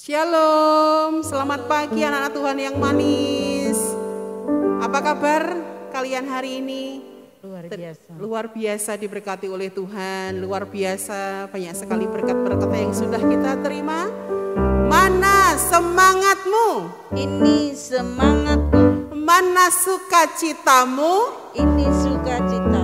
Shalom, selamat pagi anak-anak Tuhan yang manis. Apa kabar kalian hari ini? Luar biasa diberkati oleh Tuhan, luar biasa banyak sekali berkat-berkat yang sudah kita terima. Mana semangatmu? Ini semangatku. Mana sukacitamu? Ini sukacita.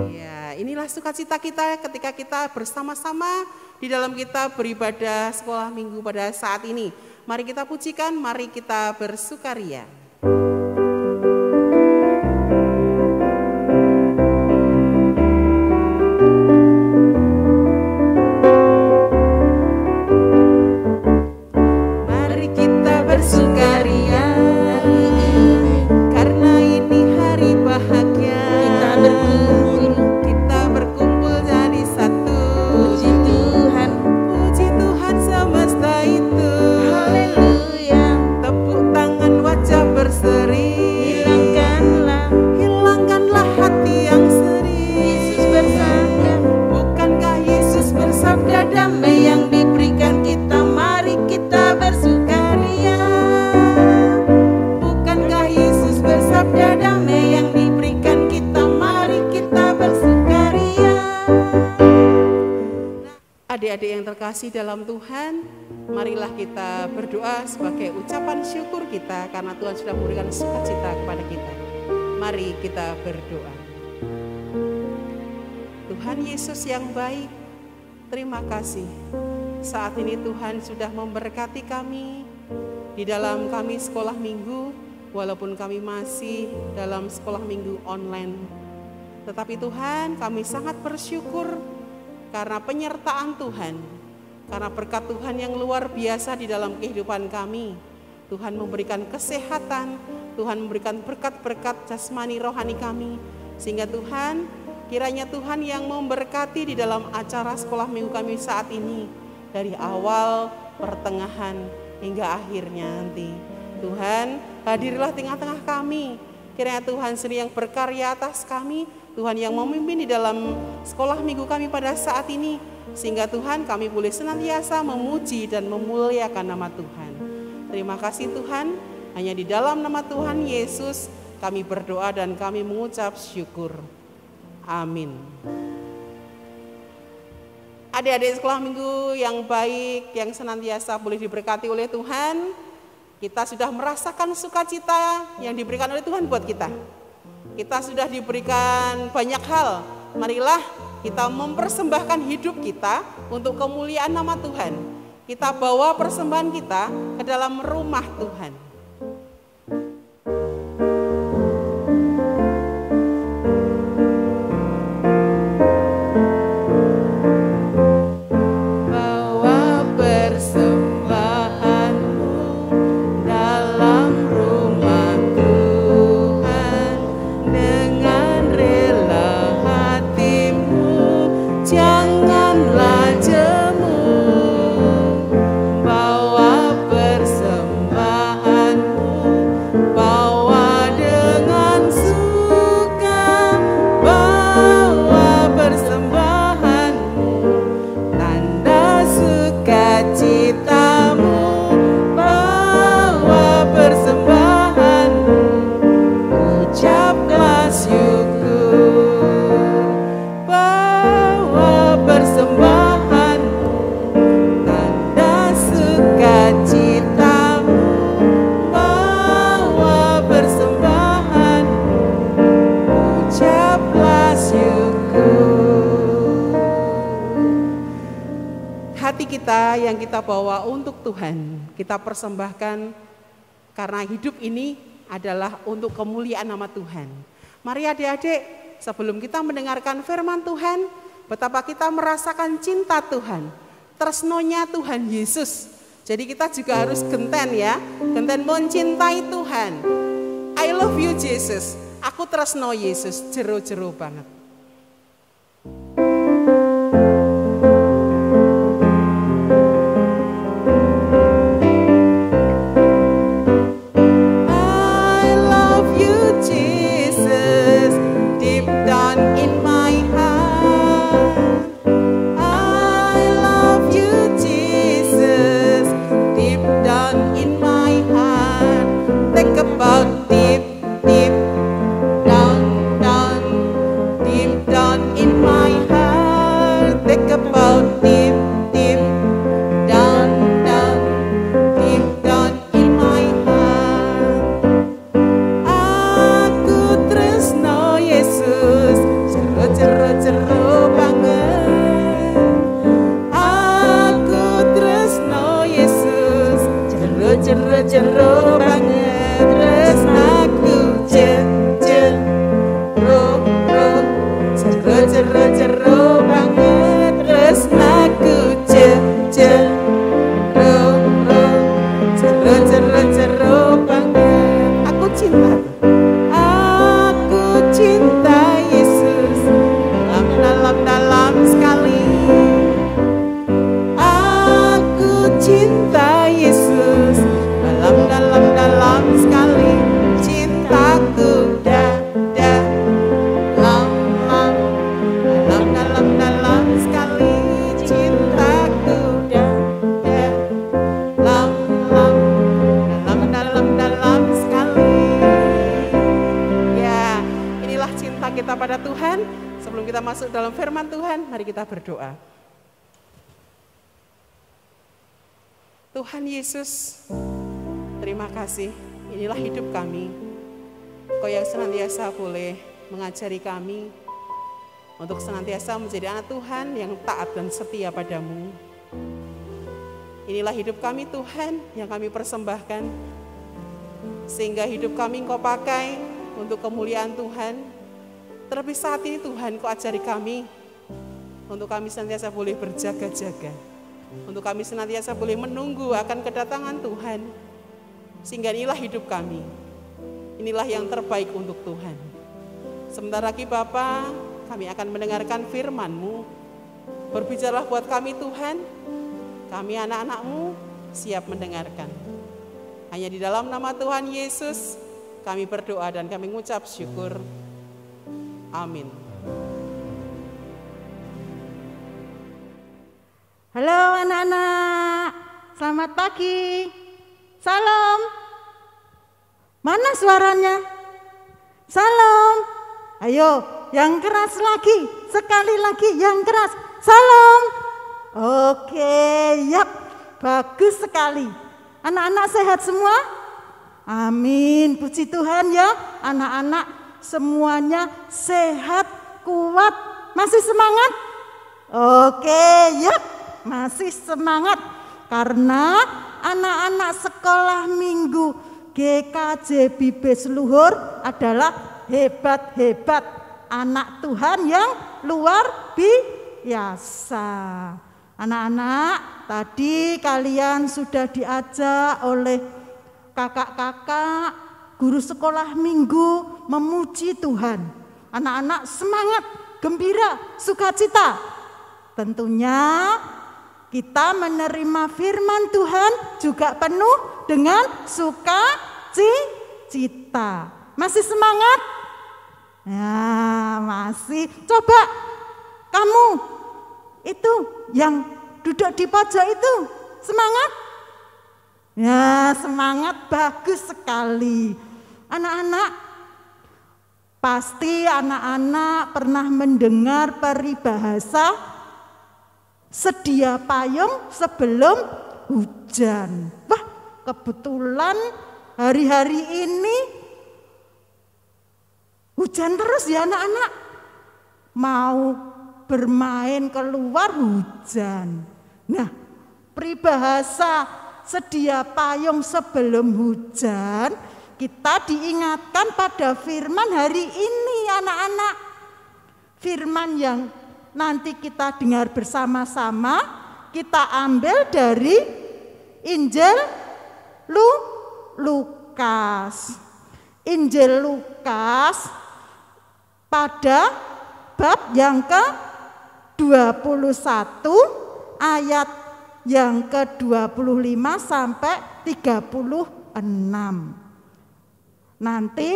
Ya, inilah sukacita kita ketika kita bersama-sama di dalam kita beribadah sekolah minggu pada saat ini. Mari kita pujikan, mari kita bersukaria. Mari kita bersukaria, karena ini hari bahagia. Kita berkumpul jadi satu. Puji Tuhan, Puji Tuhan semesta itu. haleluya. Tepuk tangan wajah berseri. Hilangkanlah hati yang sedih. Yesus bersabda, Bukankah Yesus bersabda damai yang diberikan kita, mari kita bersukaria. Bukankah Yesus bersabda damai yang diberikan kita, mari kita bersukaria. Adik-adik yang terkasih dalam Tuhan, marilah kita berdoa sebagai ucapan syukur kita karena Tuhan sudah memberikan sukacita kepada kita. Mari kita berdoa. Tuhan Yesus yang baik, terima kasih. Saat ini Tuhan sudah memberkati kami di dalam kami sekolah minggu, walaupun kami masih dalam sekolah minggu online. Tetapi Tuhan, kami sangat bersyukur karena penyertaan Tuhan, karena berkat Tuhan yang luar biasa di dalam kehidupan kami. Tuhan memberikan kesehatan, Tuhan memberikan berkat-berkat jasmani rohani kami. Sehingga Tuhan, kiranya Tuhan yang memberkati di dalam acara sekolah minggu kami saat ini. Dari awal, pertengahan, hingga akhirnya nanti. Tuhan, hadirlah tengah-tengah kami. Kiranya Tuhan sendiri yang berkarya atas kami, Tuhan yang memimpin di dalam sekolah minggu kami pada saat ini. Sehingga Tuhan kami boleh senantiasa memuji dan memuliakan nama Tuhan. Terima kasih Tuhan, hanya di dalam nama Tuhan Yesus kami berdoa dan kami mengucap syukur. Amin. Adik-adik sekolah minggu yang baik, yang senantiasa boleh diberkati oleh Tuhan, kita sudah merasakan sukacita yang diberikan oleh Tuhan buat kita. Kita sudah diberikan banyak hal. Marilah kita mempersembahkan hidup kita untuk kemuliaan nama Tuhan. Kita bawa persembahan kita ke dalam rumah Tuhan. Bawa persembahanmu dalam rumah Tuhan dengan rela hatimu, janganlah jemu. Bawa persembahanmu, bawa dengan suka, bawa persembahanmu, tanda sukacitamu, bawa persembahanmu, ucaplah syukur, bawa persembahanmu, tanda sukacitamu, bawa persembahanmu, ucaplah syukur. Hati kita yang kita bawa untuk Tuhan, kita persembahkan karena hidup ini adalah untuk kemuliaan nama Tuhan. Mari adik-adik, sebelum kita mendengarkan firman Tuhan, betapa kita merasakan cinta Tuhan, tresnonya Tuhan Yesus. Jadi kita juga harus genten ya, genten mencintai Tuhan. I love you Jesus, aku tresno Yesus, jero-jero banget. I love you Jesus, deep down in my heart. I love you Jesus, deep Jero banget tresnaku jero banget. Aku cinta Yesus dalam sekali. Aku cinta Yesus dalam sekali. Cintaku dalam sekali. Cintaku dalam sekali. Ya, inilah cinta kita pada Tuhan. Sebelum kita masuk dalam firman Tuhan, mari kita berdoa. Tuhan Yesus, terima kasih. Inilah hidup kami. Kau yang senantiasa boleh mengajari kami untuk senantiasa menjadi anak Tuhan yang taat dan setia padamu. Inilah hidup kami Tuhan yang kami persembahkan, sehingga hidup kami Engkau pakai untuk kemuliaan Tuhan. Terlebih saat ini Tuhan, Kau ajari kami untuk kami senantiasa boleh berjaga-jaga, untuk kami senantiasa boleh menunggu akan kedatangan Tuhan. Sehingga inilah hidup kami, inilah yang terbaik untuk Tuhan. Sebentar lagi Bapa, kami akan mendengarkan firman-Mu. Berbicaralah buat kami Tuhan, kami anak-anak-Mu siap mendengarkan. Hanya di dalam nama Tuhan Yesus kami berdoa dan kami mengucap syukur. Amin. Halo anak-anak, selamat pagi. Salam. Mana suaranya? Salam. Ayo, yang keras lagi. Sekali lagi yang keras. Salam. Oke, yap. Bagus sekali. Anak-anak sehat semua? Amin. Puji Tuhan ya. Anak-anak semuanya sehat, kuat. Masih semangat? Oke, yap. Masih semangat. Karena anak-anak sekolah minggu GKJ Bibes Luhur adalah hebat-hebat anak Tuhan yang luar biasa. Anak-anak, tadi kalian sudah diajak oleh kakak-kakak guru sekolah minggu memuji Tuhan. Anak-anak semangat, gembira, sukacita. Tentunya kita menerima firman Tuhan juga penuh dengan sukacita. Masih semangat? Ya, masih. Coba kamu itu yang duduk di pojok itu semangat? Ya, semangat, bagus sekali. Anak-anak, pasti anak-anak pernah mendengar peribahasa sedia payung sebelum hujan. Wah, kebetulan hari-hari ini hujan terus ya anak-anak. Mau bermain keluar hujan. Nah, peribahasa sedia payung sebelum hujan, kita diingatkan pada firman hari ini anak-anak. Firman yang nanti kita dengar bersama-sama, kita ambil dari Injil Lukas. Injil Lukas pada bab yang ke-21 ayat yang ke-25 sampai 36. Nanti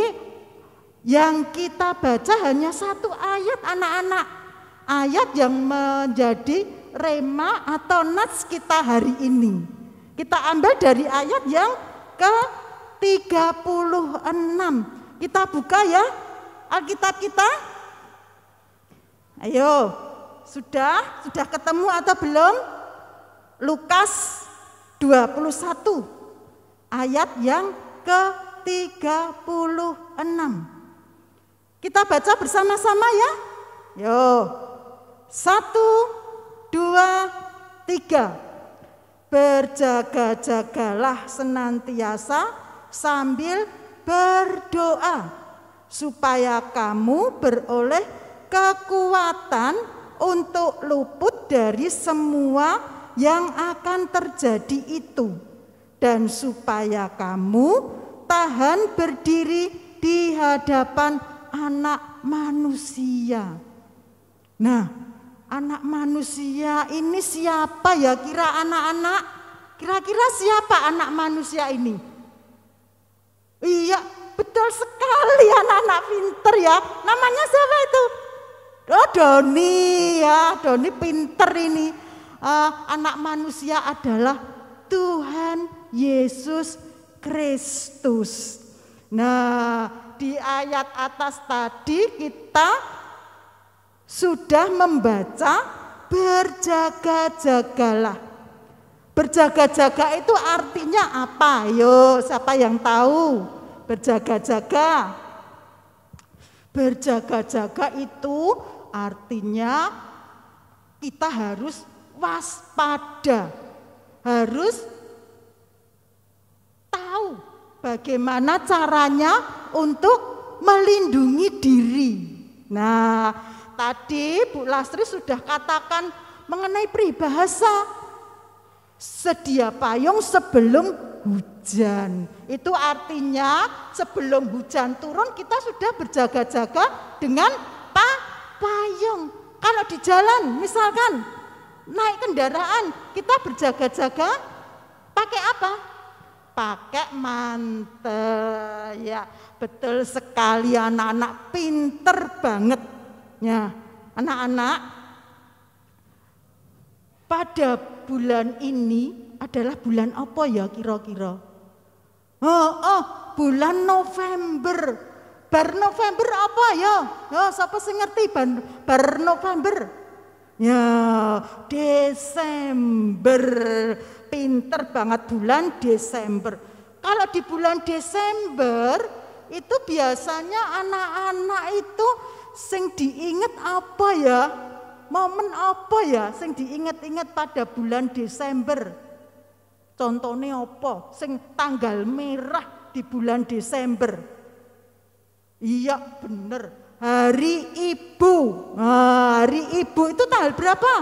yang kita baca hanya satu ayat anak-anak. Ayat yang menjadi rema atau nats kita hari ini. Kita ambil dari ayat yang ke-36. Kita buka ya Alkitab kita. Ayo, sudah ketemu atau belum? Lukas 21 ayat yang ke-36. Kita baca bersama-sama ya. Yo. 1, 2, 3. Berjaga-jagalah senantiasa sambil berdoa supaya kamu beroleh kekuatan untuk luput dari semua yang akan terjadi itu, dan supaya kamu tahan berdiri di hadapan Anak Manusia. Nah, Anak Manusia ini siapa ya kira anak-anak? Kira-kira siapa Anak Manusia ini? Iya, betul sekali, anak-anak pinter ya. Namanya siapa itu? Oh, Doni ya, Doni pinter ini. Anak Manusia adalah Tuhan Yesus Kristus. Nah, di ayat atas tadi kita sudah membaca berjaga-jagalah. Berjaga-jaga itu artinya apa? Yo, siapa yang tahu? Berjaga-jaga. Berjaga-jaga itu artinya kita harus waspada. Harus tahu bagaimana caranya untuk melindungi diri. Nah, tadi Bu Lastri sudah katakan mengenai peribahasa. Sedia payung sebelum hujan. Itu artinya sebelum hujan turun kita sudah berjaga-jaga dengan payung. Kalau di jalan misalkan naik kendaraan kita berjaga-jaga pakai apa? Pakai mantel. Ya, betul sekali, anak-anak pinter banget. Ya, anak-anak, pada bulan ini adalah bulan apa ya kira-kira? Bulan November. Bar November apa ya? Siapa sih ngerti bar November? Ya, Desember. Pinter banget, bulan Desember. Kalau di bulan Desember itu biasanya anak-anak itu sing diinget apa ya? Momen apa ya sing diinget-inget pada bulan Desember? Contohnya apa? Sing tanggal merah di bulan Desember. Iya bener, Hari Ibu. Nah, Hari Ibu itu tanggal berapa?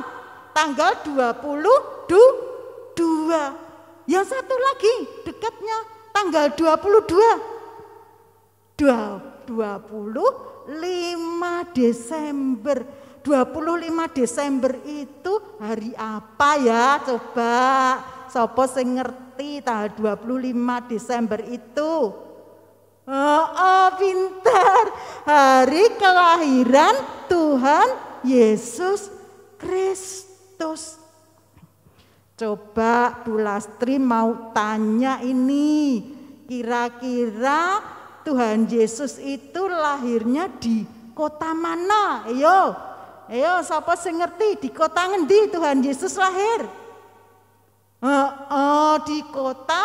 Tanggal 22. Yang satu lagi dekatnya tanggal 25 Desember. 25 Desember itu hari apa ya? Coba, siapa sing ngerti tanggal 25 Desember itu? Pintar. Hari kelahiran Tuhan Yesus Kristus. Coba Bu Lastri mau tanya ini, kira-kira Tuhan Yesus itu lahirnya di kota mana? Ayo, siapa sing ngerti di kota ngendi Tuhan Yesus lahir? Di kota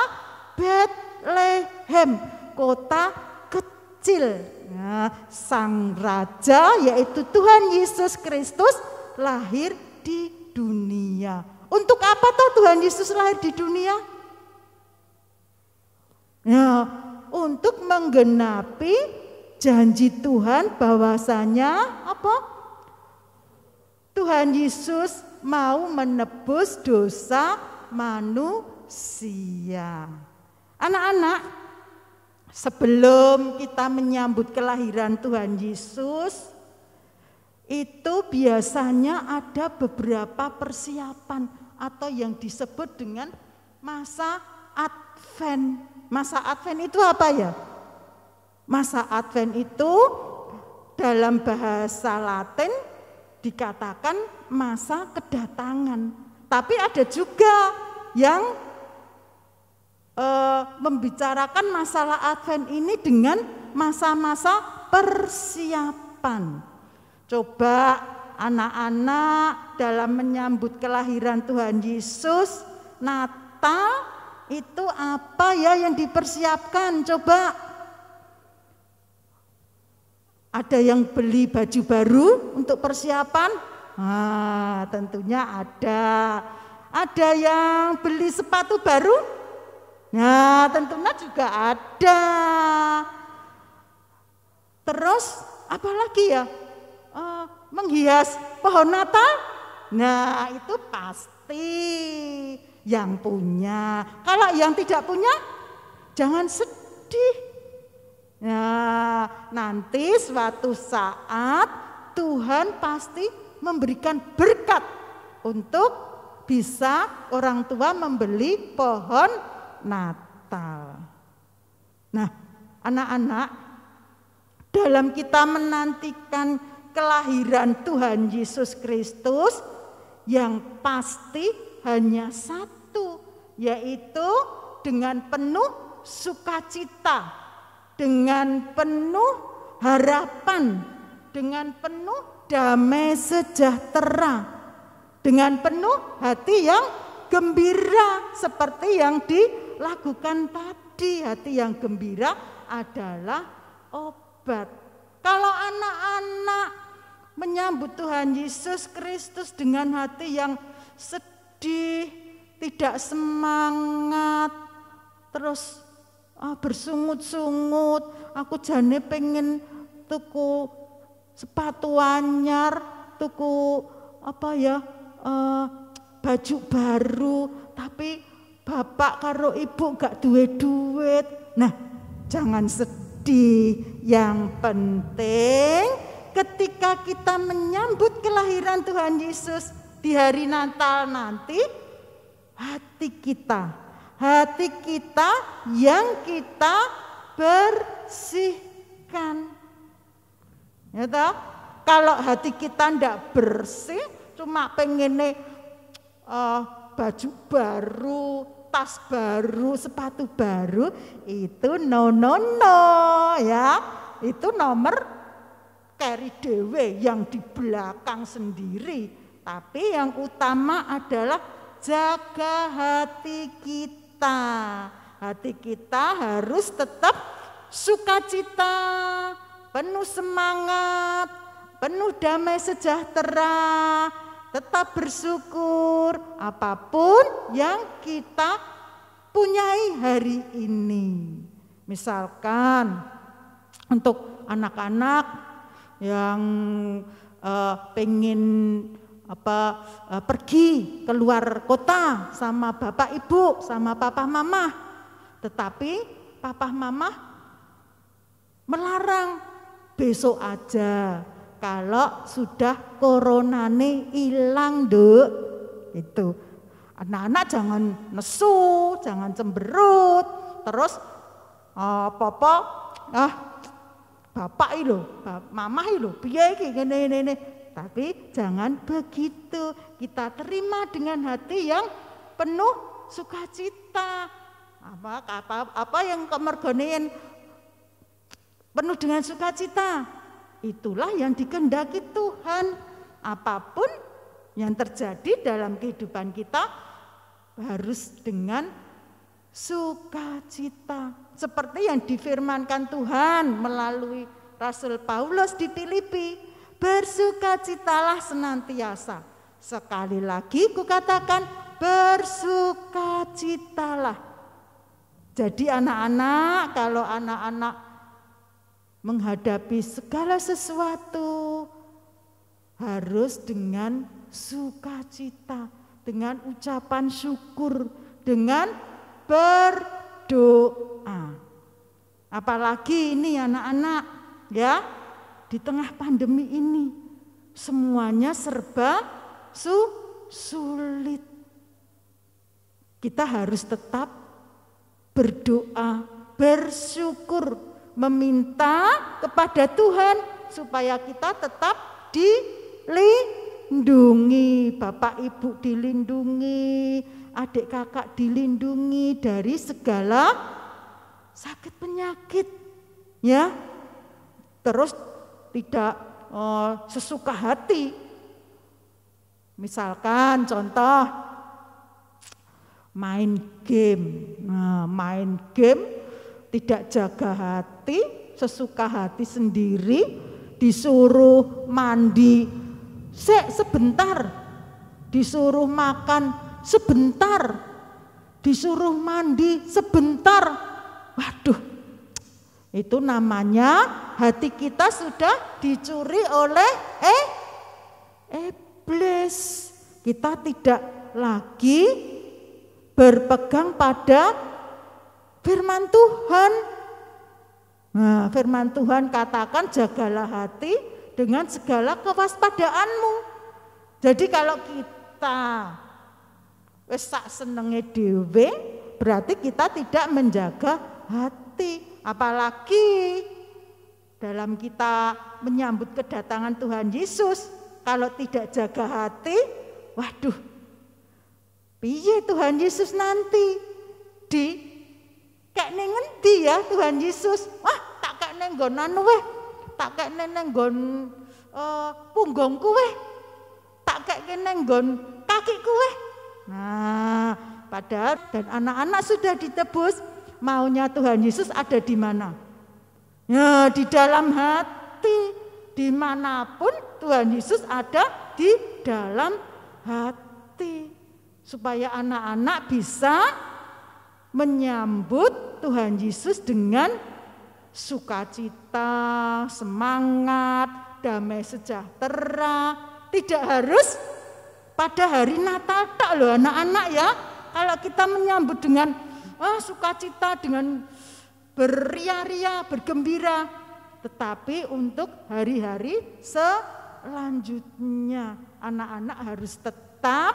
Bethlehem, kota kecil. Nah, sang raja yaitu Tuhan Yesus Kristus lahir di dunia. Untuk apa toh Tuhan Yesus lahir di dunia? Nah, untuk menggenapi janji Tuhan bahwasanya apa? Tuhan Yesus mau menebus dosa manusia. Anak-anak, sebelum kita menyambut kelahiran Tuhan Yesus, itu biasanya ada beberapa persiapan atau yang disebut dengan masa Advent. Masa Advent itu apa ya? Masa Advent itu dalam bahasa Latin dikatakan masa kedatangan. Tapi ada juga yang membicarakan masalah Advent ini dengan masa-masa persiapan. Coba anak-anak dalam menyambut kelahiran Tuhan Yesus, Natal itu apa ya yang dipersiapkan? Coba. Ada yang beli baju baru untuk persiapan? Tentunya ada. Ada yang beli sepatu baru? Nah, tentunya juga ada. Terus apa lagi ya? menghias pohon Natal? Nah, itu pasti yang punya. Kalau yang tidak punya, jangan sedih. Nah, nanti suatu saat Tuhan pasti memberikan berkat untuk bisa orang tua membeli pohon Natal. Nah, anak-anak, dalam kita menantikan kelahiran Tuhan Yesus Kristus, yang pasti hanya satu, yaitu dengan penuh sukacita, dengan penuh harapan, dengan penuh damai sejahtera, dengan penuh hati yang gembira, seperti yang dilakukan tadi. Hati yang gembira adalah obat. Kalau anak-anak menyambut Tuhan Yesus Kristus dengan hati yang sedih, tidak semangat, terus bersungut-sungut, aku jane pengen tuku sepatu anyar, tuku baju baru, tapi bapak karo ibu gak duwe duit. Nah, jangan sedih. Yang penting ketika kita menyambut kelahiran Tuhan Yesus di hari Natal nanti, hati kita yang kita bersihkan. Ya toh? Kalau hati kita ndak bersih, cuma pengen baju baru, tas baru, sepatu baru, itu no ya. Itu nomor carry dewe yang di belakang sendiri. Tapi yang utama adalah jaga hati kita. Hati kita harus tetap sukacita, penuh semangat, penuh damai sejahtera, tetap bersyukur apapun yang kita punyai hari ini. Misalkan untuk anak-anak yang pengen pergi keluar kota sama bapak ibu, sama papa mama, tetapi papa mama melarang, besok aja. Kalau sudah coronane hilang, Duk. Itu. Anak-anak jangan nesu, jangan cemberut. Terus bapak itu, mama itu, piye iki ngene. Tapi jangan begitu. Kita terima dengan hati yang penuh sukacita. Apa yang kemergonean penuh dengan sukacita. Itulah yang dikehendaki Tuhan. Apapun yang terjadi dalam kehidupan kita harus dengan sukacita. Seperti yang difirmankan Tuhan melalui Rasul Paulus di Filipi, bersukacitalah senantiasa. Sekali lagi kukatakan, bersukacitalah. Jadi anak-anak, kalau anak-anak menghadapi segala sesuatu harus dengan sukacita, dengan ucapan syukur, dengan berdoa. Apalagi ini anak-anak ya, di tengah pandemi ini semuanya serba sulit. Kita harus tetap berdoa, bersyukur, meminta kepada Tuhan supaya kita tetap dilindungi, bapak ibu dilindungi, adik kakak dilindungi dari segala sakit penyakit, ya. Terus tidak sesuka hati. Misalkan contoh main game. Nah, main game tidak jaga hati, sesuka hati sendiri, disuruh mandi sebentar, disuruh makan sebentar, disuruh mandi sebentar. Waduh, itu namanya hati kita sudah dicuri oleh iblis. Kita tidak lagi berpegang pada firman Tuhan. Nah, firman Tuhan katakan jagalah hati dengan segala kewaspadaanmu. Jadi kalau kita wis sak senenge dhewe, berarti kita tidak menjaga hati. Apalagi dalam kita menyambut kedatangan Tuhan Yesus, kalau tidak jaga hati, waduh, piye Tuhan Yesus nanti di kekne ngendi ya Tuhan Yesus? Wah, tak kekne nggon anu weh, tak kekne nggon punggungku weh, tak kekne nggon kakiku weh. Nah, padahal dan anak-anak sudah ditebus, maunya Tuhan Yesus ada di mana? Ya, di dalam hati. Dimanapun Tuhan Yesus ada di dalam hati. Supaya anak-anak bisa menyambut Tuhan Yesus dengan sukacita, semangat, damai sejahtera. Tidak harus pada hari Natal tak loh anak-anak ya. Kalau kita menyambut dengan sukacita, dengan beria-ria, bergembira. Tetapi untuk hari-hari selanjutnya anak-anak harus tetap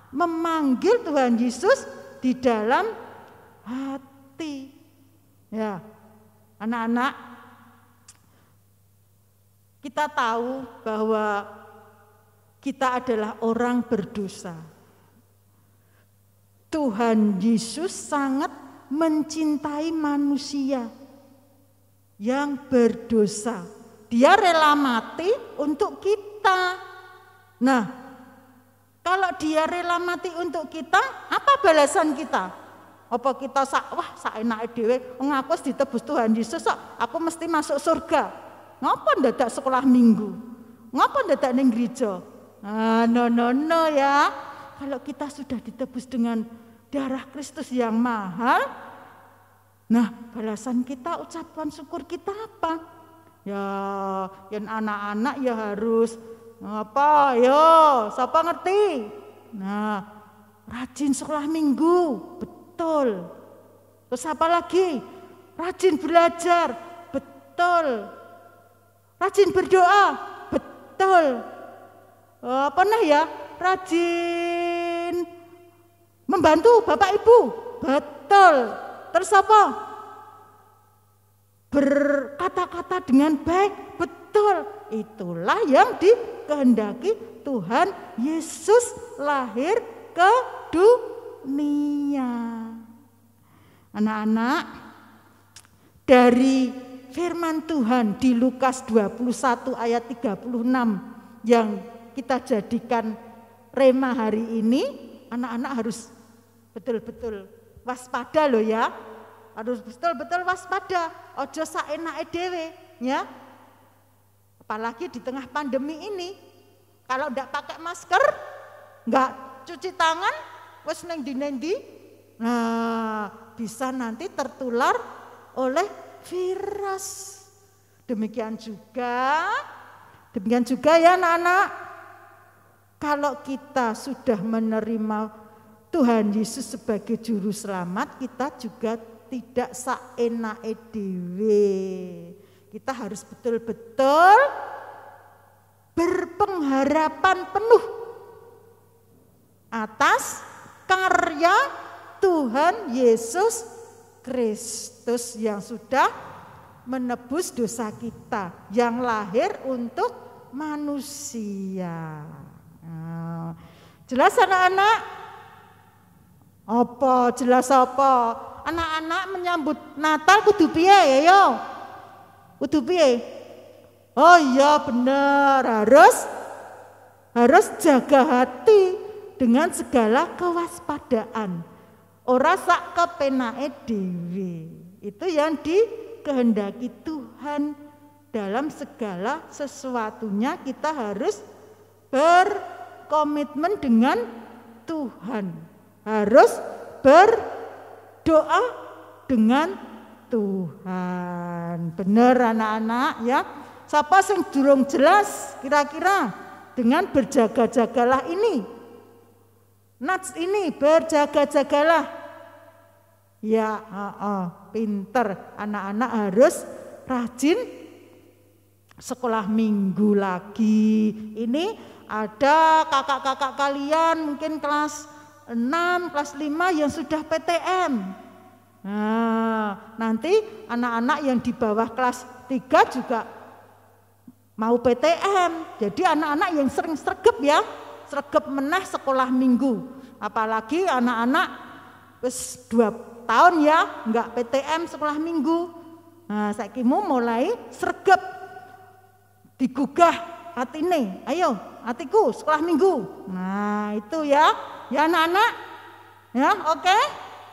memanggil Tuhan Yesus di dalam hati. Ya, anak-anak, kita tahu bahwa kita adalah orang berdosa. Tuhan Yesus sangat mencintai manusia yang berdosa. Dia rela mati untuk kita. Nah, kalau dia rela mati untuk kita, apa balasan kita? Apa kita saenake dhewe ngaku ditebus Tuhan Yesus aku mesti masuk surga. Ngapa ndadak sekolah minggu? Ngapa ndadak ning gereja? No ya. Kalau kita sudah ditebus dengan darah Kristus yang mahal, nah, balasan kita, ucapan syukur kita apa? Ya, yang anak-anak ya harus apa? Yo, siapa ngerti? Nah, rajin sekolah minggu, betul. Terus apa lagi? Rajin belajar, betul. Rajin berdoa, betul. Apa ya? Rajin membantu Bapak Ibu, betul. Terus apa? Berkata-kata dengan baik, betul. Itulah yang dikehendaki Tuhan Yesus lahir ke dunia. Anak-anak, dari firman Tuhan di Lukas 21 ayat 36 yang kita jadikan rema hari ini, anak-anak harus betul-betul waspada loh ya. Harus betul-betul waspada. Ojo saenake dhewe ya. Apalagi di tengah pandemi ini. Kalau enggak pakai masker, enggak cuci tangan, wis neng ndi-ndi. Nah, bisa nanti tertular oleh virus. Demikian juga ya anak-anak. Kalau kita sudah menerima Tuhan Yesus sebagai juru selamat, kita juga tidak saenake dhewe. Kita harus betul-betul berpengharapan penuh atas karya Tuhan Yesus Kristus yang sudah menebus dosa kita, yang lahir untuk manusia. Nah, jelas anak-anak? Apa? Jelas apa? Anak-anak menyambut Natal kudu piye ya yo? Kudu piye? Oh iya benar, harus jaga hati dengan segala kewaspadaan. Ora sak kepenake dhewe. Itu yang dikehendaki Tuhan. Dalam segala sesuatunya kita harus berkomitmen dengan Tuhan. Harus berdoa dengan Tuhan. Benar anak-anak ya. Siapa sing durung jelas kira-kira dengan berjaga-jagalah ini? Nats ini berjaga-jagalah. Ya, pinter. Anak-anak harus rajin sekolah minggu lagi. Ini ada kakak-kakak kalian mungkin kelas 6, kelas 5 yang sudah PTM. Nah, nanti anak-anak yang di bawah kelas 3 juga mau PTM. Jadi anak-anak yang sering sregep ya, sregep meneh sekolah minggu. Apalagi anak-anak wis 2 tahun ya enggak PTM sekolah minggu. Nah, saiki mulai sregep digugah atine. Ayo, hatiku sekolah minggu. Nah, itu ya. Ya anak-anak. Ya, oke.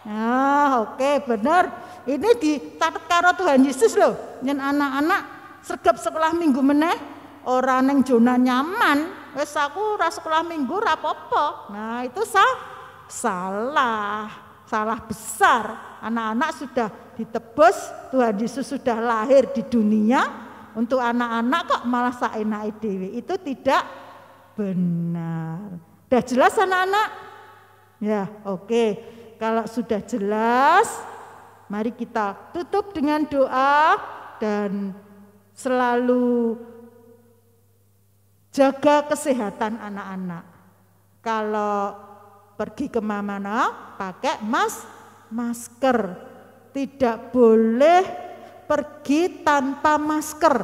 Nah, oke, benar. Ini dicatat karo Tuhan Yesus loh. Yen anak-anak sregep sekolah minggu meneh ora neng zona nyaman, wis aku ora sekolah minggu ora apa-apa. Nah, itu salah besar. Anak-anak sudah ditebus, Tuhan Yesus sudah lahir di dunia untuk anak-anak kok malah saenake dhewe. Itu tidak benar. Udah jelas anak-anak? Ya, oke. Kalau sudah jelas, mari kita tutup dengan doa dan selalu jaga kesehatan anak-anak. Kalau pergi kemana-mana pakai masker. Tidak boleh pergi tanpa masker.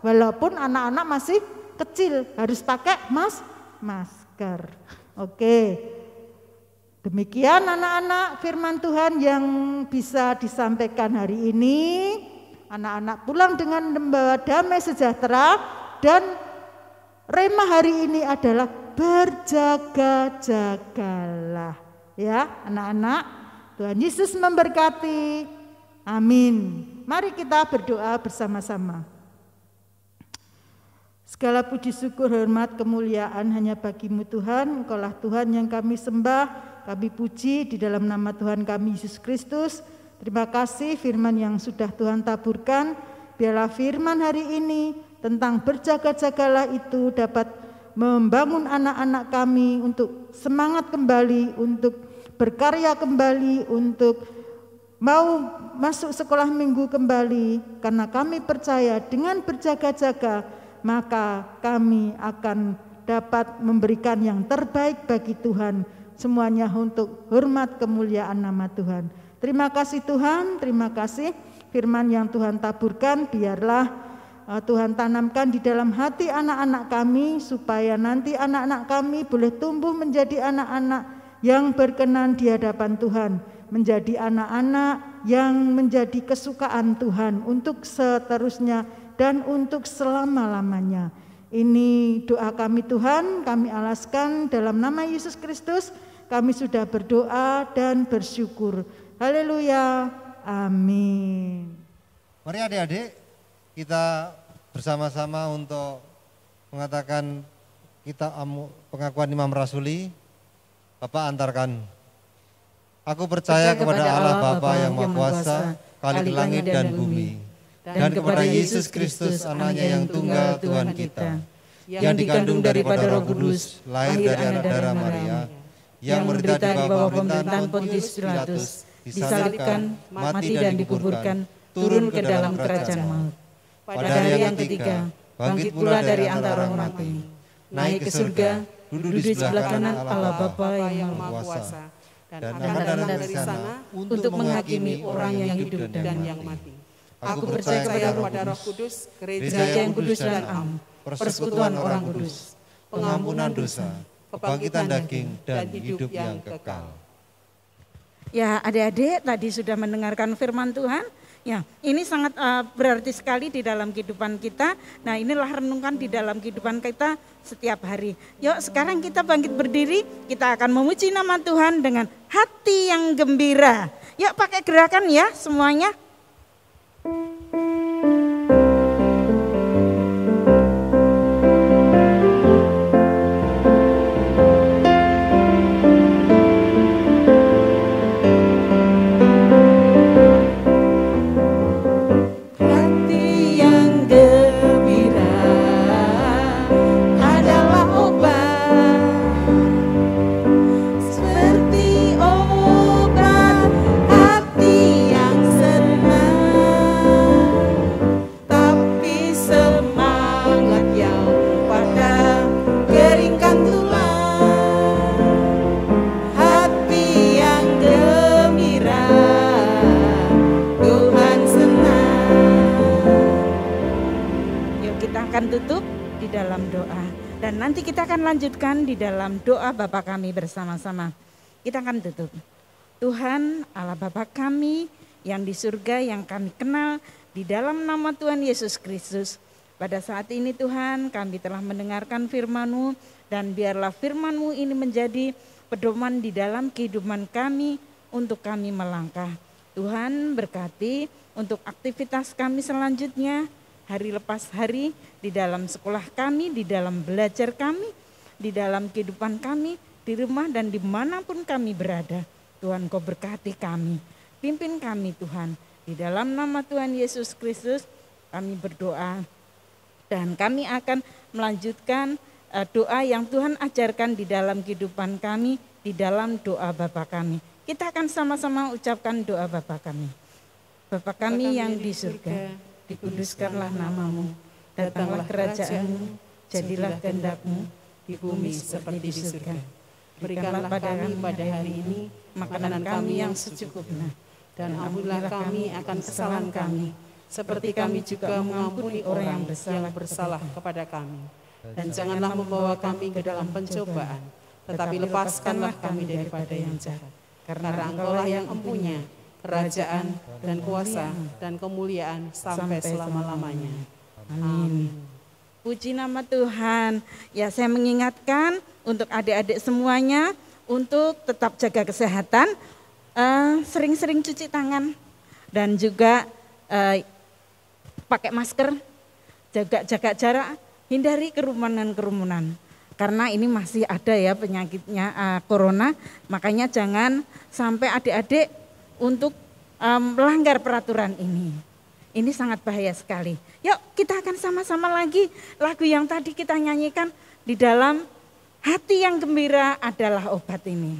Walaupun anak-anak masih kecil harus pakai masker. Oke. Demikian anak-anak firman Tuhan yang bisa disampaikan hari ini. Anak-anak pulang dengan membawa damai sejahtera dan rema hari ini adalah berjaga-jagalah. Ya, anak-anak, Tuhan Yesus memberkati. Amin. Mari kita berdoa bersama-sama. Segala puji syukur, hormat, kemuliaan hanya bagi-Mu Tuhan. Engkaulah Tuhan yang kami sembah, kami puji di dalam nama Tuhan kami Yesus Kristus. Terima kasih firman yang sudah Tuhan taburkan. Biarlah firman hari ini tentang berjaga-jagalah itu dapat membangun anak-anak kami untuk semangat kembali, untuk berkarya kembali, untuk mau masuk sekolah minggu kembali. Karena kami percaya dengan berjaga-jaga maka kami akan dapat memberikan yang terbaik bagi Tuhan. Semuanya untuk hormat kemuliaan nama Tuhan. Terima kasih Tuhan, terima kasih firman yang Tuhan taburkan. Biarlah Tuhan tanamkan di dalam hati anak-anak kami, supaya nanti anak-anak kami boleh tumbuh menjadi anak-anak yang berkenan di hadapan Tuhan, menjadi anak-anak yang menjadi kesukaan Tuhan untuk seterusnya dan untuk selama-lamanya. Ini doa kami Tuhan, kami alaskan dalam nama Yesus Kristus. Kami sudah berdoa dan bersyukur. Haleluya, amin. Mari adik-adik kita bersama-sama untuk mengatakan kita pengakuan Imam Rasuli. Bapak antarkan. Aku percaya kepada Allah Bapa yang Maha Kuasa, Khalik langit dan bumi, dan kepada Yesus Kristus anaknya yang tunggal Tuhan kita, yang dikandung daripada Roh Kudus, lahir dari anak darah Maria, yang menderita di bawah pemerintahan Pontius Pilatus, disalibkan, mati dan dikuburkan, turun ke dalam kerajaan maut. Pada hari yang ketiga, bangkit pula dari antara orang mati, naik ke surga, duduk di sebelah kanan Allah Bapa yang Maha Kuasa, dan akan datang dari sana untuk menghakimi orang yang hidup dan yang mati. Aku percaya kepada Roh Kudus, gereja yang kudus dan am, persekutuan orang kudus, pengampunan dosa, kebangkitan daging, dan hidup yang kekal. Ya, adik-adik tadi sudah mendengarkan firman Tuhan. Ya, ini sangat berarti sekali di dalam kehidupan kita. Nah, inilah renungkan di dalam kehidupan kita setiap hari. Yuk, sekarang kita bangkit berdiri, kita akan memuji nama Tuhan dengan hati yang gembira. Yuk, pakai gerakan ya semuanya. Hati yang gembira nanti kita akan lanjutkan di dalam doa Bapa kami bersama-sama. Kita akan tutup. Tuhan Allah Bapa kami yang di surga, yang kami kenal di dalam nama Tuhan Yesus Kristus. Pada saat ini Tuhan, kami telah mendengarkan firman-Mu, dan biarlah firman-Mu ini menjadi pedoman di dalam kehidupan kami untuk kami melangkah. Tuhan berkati untuk aktivitas kami selanjutnya, hari lepas hari, di dalam sekolah kami, di dalam belajar kami, di dalam kehidupan kami, di rumah dan dimanapun kami berada. Tuhan, Kau berkati kami, pimpin kami Tuhan. Di dalam nama Tuhan Yesus Kristus kami berdoa, dan kami akan melanjutkan doa yang Tuhan ajarkan di dalam kehidupan kami, di dalam doa Bapa kami. Kita akan sama-sama ucapkan doa Bapa kami. Bapa kami yang di surga, dikuduskanlah nama-Mu, datanglah kerajaan-Mu, jadilah kehendak-Mu di bumi seperti di surga. Berikanlah pada kami pada hari ini makanan kami yang secukupnya, dan ampunilah kami akan kesalahan kami, seperti kami juga mengampuni orang yang bersalah kepada kami. Dan janganlah membawa kami ke dalam pencobaan, tetapi lepaskanlah kami daripada yang jahat. Karena Engkau-lah yang empunya kerajaan dan kuasa dan kemuliaan sampai selama-lamanya. Amin. Puji nama Tuhan. Ya, saya mengingatkan untuk adik-adik semuanya untuk tetap jaga kesehatan, sering-sering cuci tangan, dan juga pakai masker, jaga jarak, hindari kerumunan-kerumunan. Karena ini masih ada ya penyakitnya corona, makanya jangan sampai adik-adik untuk melanggar peraturan ini. Ini sangat bahaya sekali. Yuk kita akan sama-sama lagi lagu yang tadi kita nyanyikan di dalam hati yang gembira adalah obat ini.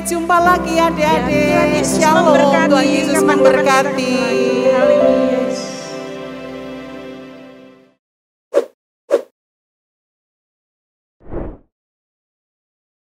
Jumpa lagi adik-adik. Shalom, Tuhan Yesus memberkati. Haleluya.